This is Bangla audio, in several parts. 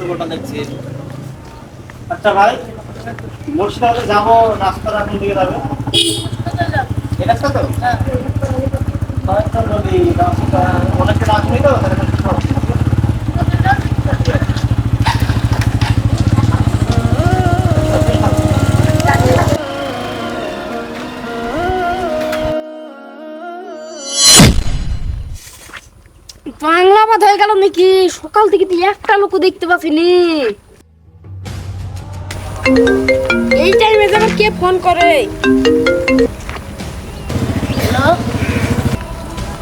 গন্ডগোলটা দেখছি। আচ্ছা ভাই, মুর্শিদাবাদে যাবো, রাস্তাটা কোন দিকে যাবে? এই রাস্তা তো? হয়তো যদি রাস্তা অনেকটা রাত নেই তো, তাহলে একটু সহজ। বাংলা বাদ হয়ে গেল নাকি? সকাল থেকে তুই একটা লোক দেখতে পাচ্ছিনি। এই টাইমে আবার কে ফোন করে? হ্যালো,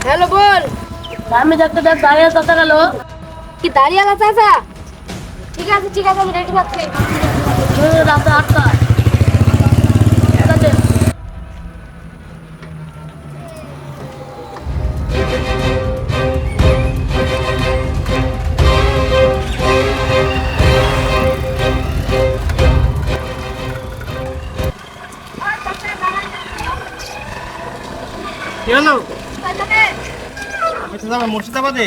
হ্যালো, বল। আমি দেখতে দেখ দাঁড়িয়ে কথা গেল। কি দাঁড়িয়ে আছে চাচা? ঠিক আছে ঠিক আছে, আমি রেডি পাচ্ছি। রাতে 8টা। ঠিক আছে। কি হলো? আমি তো যাবো মুর্শিদাবাদে।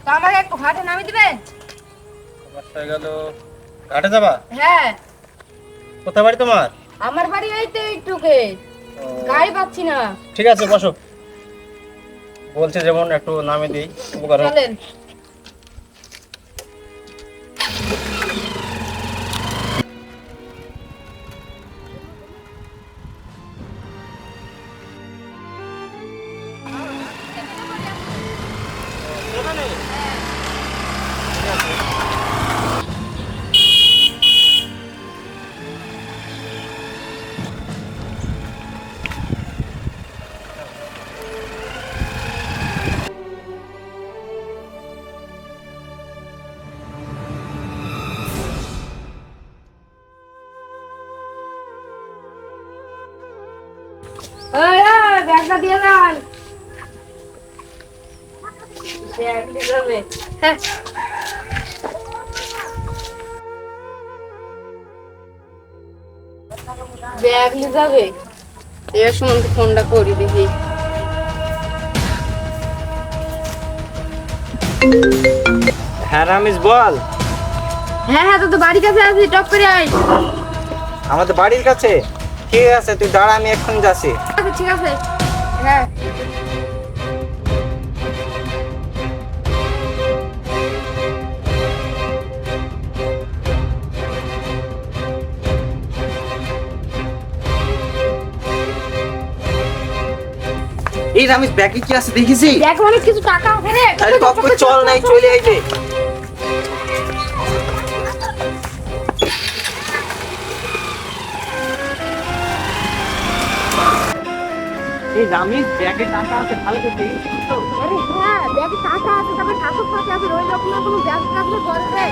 তো আমাকে একটু ঘাটে নামিয়ে দিবে? বাসায় গেল, ঘাটে যাবা? হ্যাঁ, কোথায় বাড়ি তোমার? আমার বাড়ি এই তো এইটুকে, গাড়ি পাচ্ছি না। ঠিক আছে, বসো। বলছে যেমন একটু নামে দিই, উপকার হোক। চলেন। ব্যাগটা দিয়ে যান। ব্যাগ দিয়ে যাবে। হ্যাঁ, ব্যাগ নিয়ে যাবে। এর সময় ফোনটা করি দেখি। হ্যাঁ রামিস, বল। হ্যাঁ হ্যাঁ, তো বাড়ির কাছে আছি, টপ করে আয়। আমাদের বাড়ির কাছে? ঠিক আছে, তুই দাঁড়া, আমি এক্ষুনি যাচ্ছি। আচ্ছা ঠিক আছে। হ্যাঁ, এই রামিস, ব্যাগে কি আছে দেখেছি? দেখ অনেক কিছু টাকা আছে রে। আরে টপ করে চল, নাই চলে আইবে। এই রামিস, ব্যাগে টাকা আছে, ভালো করে দেখেছিস তো? আরে হ্যাঁ, ব্যাগে টাকা আছে, তারপরে কাগজ পাতি আছে, ওই রকম কোনো ব্যাগ থাকলে বল রে।